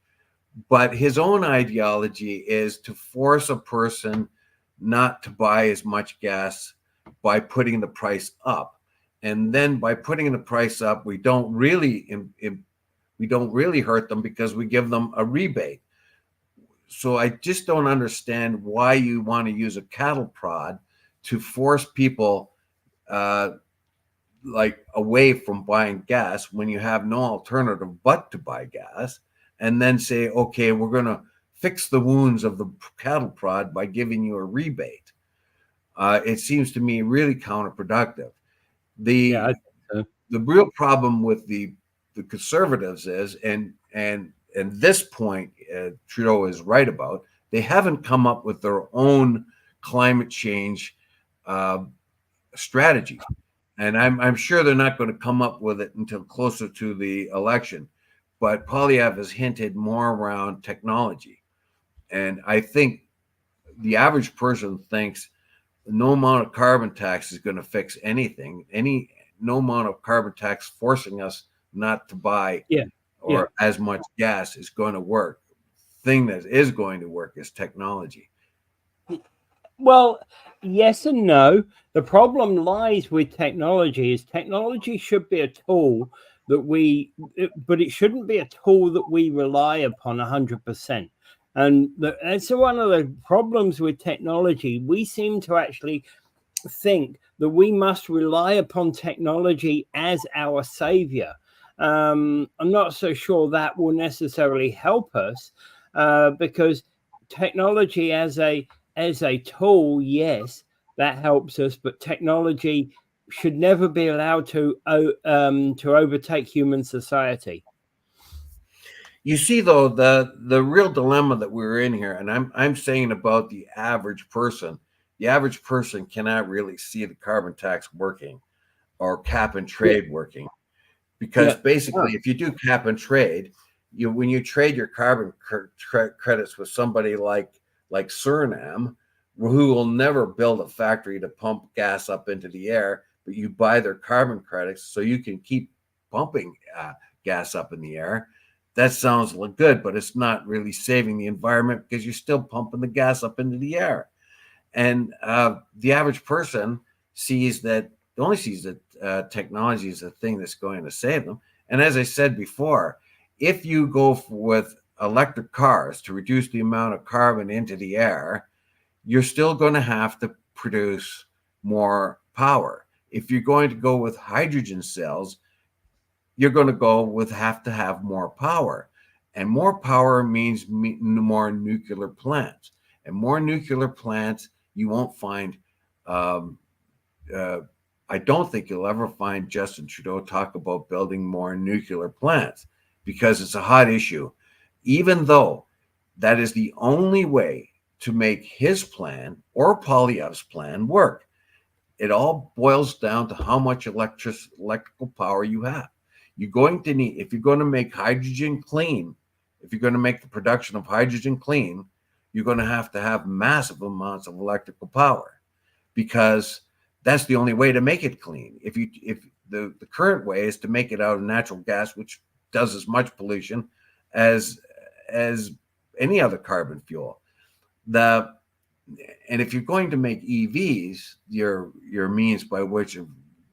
but his own ideology is to force a person not to buy as much gas by putting the price up. And then by putting the price up, we don't really hurt them because we give them a rebate. So I just don't understand why you want to use a cattle prod to force people like away from buying gas when you have no alternative but to buy gas, and then say, okay, we're going to fix the wounds of the cattle prod by giving you a rebate. It seems to me really counterproductive. The real problem with the conservatives is, and this point Trudeau is right about, they haven't come up with their own climate change strategy. And I'm sure they're not going to come up with it until closer to the election. But Polyev has hinted more around technology. And I think the average person thinks no amount of carbon tax is going to fix anything. No amount of carbon tax forcing us not to buy as much gas is going to work. Thing that is going to work is technology. Well, yes and no. The problem lies with technology. Is technology should be a tool that but it shouldn't be a tool that we rely upon 100%. And that's one of the problems with technology. We seem to actually think that we must rely upon technology as our savior. I'm not so sure that will necessarily help us because technology as a tool, yes, that helps us, but technology should never be allowed to overtake human society. You see, though, the real dilemma that we're in here, and I'm saying about the average person. The average person cannot really see the carbon tax working or cap and trade working, because basically, if you do cap and trade, when you trade your carbon credits with somebody like Suriname, who will never build a factory to pump gas up into the air, but you buy their carbon credits so you can keep pumping gas up in the air. That sounds good, but it's not really saving the environment because you're still pumping the gas up into the air. And the average person only sees that technology is the thing that's going to save them. And as I said before, if you go with electric cars to reduce the amount of carbon into the air, you're still going to have to produce more power. If you're going to go with hydrogen cells, you're going to have to have more power. And more power means more nuclear plants. And more nuclear plants, you won't find, I don't think you'll ever find Justin Trudeau talk about building more nuclear plants, because it's a hot issue. Even though that is the only way to make his plan or Poilievre's plan work. It all boils down to how much electrical power you have. You're going to need, if you're going to make hydrogen clean, if you're going to make the production of hydrogen clean, you're going to have massive amounts of electrical power, because that's the only way to make it clean. If the current way is to make it out of natural gas, which does as much pollution as any other carbon fuel. And if you're going to make EVs your means by which you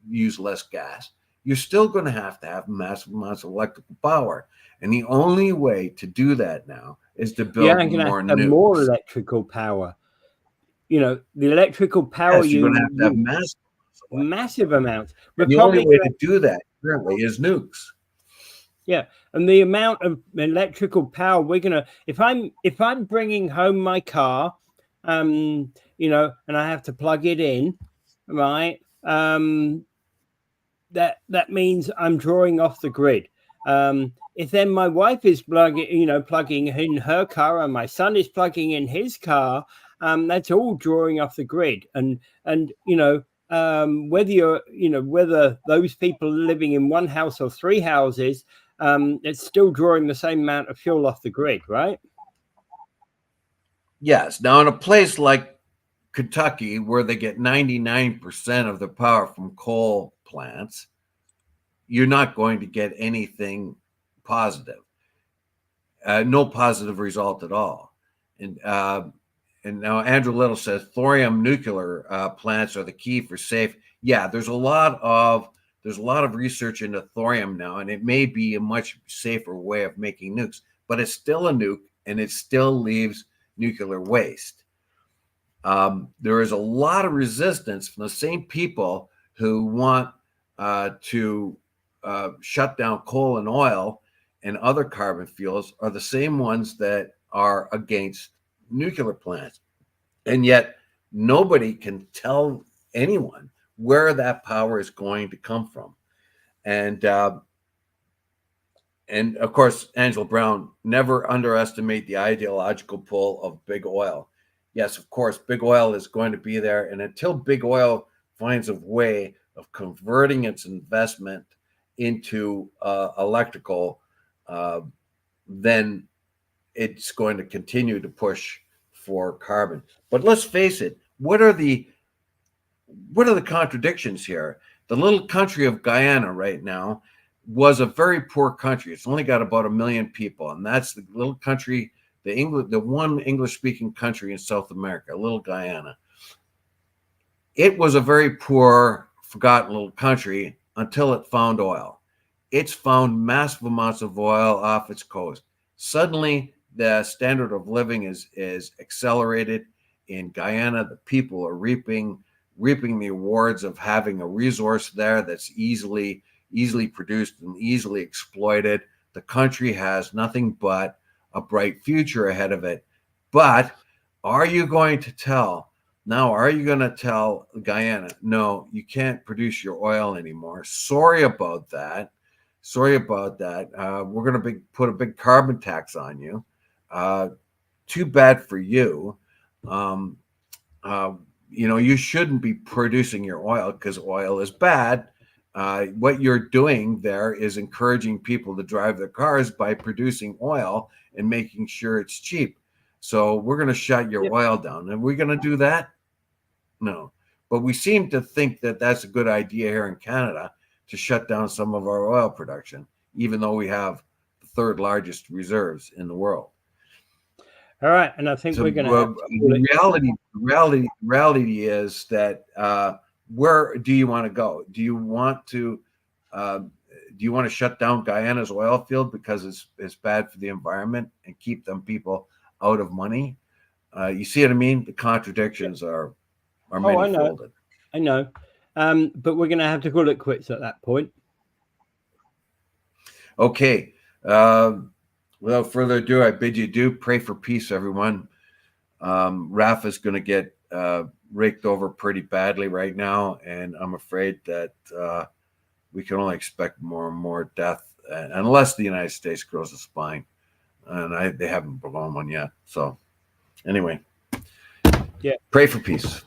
use less gas, you're still going to have massive amounts of electrical power. And the only way to do that now is to build more nukes. More electrical power. The electrical power you're going to have massive amounts. The only way to do that currently is nukes. Yeah, and the amount of electrical power we're gonna, if I'm bringing home my car, and I have to plug it in, right? That means I'm drawing off the grid. If then my wife is plugging in her car, and my son is plugging in his car, that's all drawing off the grid. And whether those people living in one house or three houses, it's still drawing the same amount of fuel off the grid, right? Yes. Now, in a place like Kentucky, where they get 99% of their power from coal plants, you're not going to get anything positive. No positive result at all. And now Andrew Little says thorium nuclear plants are the key for safe. Yeah, there's a lot of research into thorium now, and it may be a much safer way of making nukes, but it's still a nuke, and it still leaves nuclear waste. There is a lot of resistance from the same people who want to shut down coal and oil and other carbon fuels, are the same ones that are against nuclear plants. And yet nobody can tell anyone where that power is going to come from. And of course, Angela Brown, never underestimate the ideological pull of big oil. Yes, of course, big oil is going to be there. And until big oil finds a way of converting its investment into electrical, then it's going to continue to push for carbon. But let's face it, what are the contradictions here? The little country of Guyana right now was a very poor country. It's only got about 1 million people, and that's the little country, the one English-speaking country in South America, little Guyana. It was a very poor, forgotten little country until it found oil. It's found massive amounts of oil off its coast. Suddenly, the standard of living is accelerated in Guyana. The people are reaping the rewards of having a resource there that's easily produced and easily exploited. The country has nothing but a bright future ahead of it. But are you going to tell Now, are you going to tell Guyana, no, you can't produce your oil anymore? Sorry about that. Sorry about that. We're going to put a big carbon tax on you. Too bad for you. Um, you shouldn't be producing your oil because oil is bad. What you're doing there is encouraging people to drive their cars by producing oil and making sure it's cheap. So we're going to shut your oil down. And we're going to do that? No. But we seem to think that that's a good idea here in Canada to shut down some of our oil production, even though we have the third largest reserves in the world. All right, and I think we're going to have to reality is that where do you want to go? Do you want to shut down Guyana's oil field because it's bad for the environment and keep them people out of money? You see what I mean? The contradictions are many-folded. I know. But we're going to have to call it quits at that point. Okay. Without further ado, I bid you adieu. Pray for peace, everyone. Rafa's going to get raked over pretty badly right now, and I'm afraid that we can only expect more and more death unless the United States grows a spine, and they haven't blown one yet. So, anyway, yeah, pray for peace.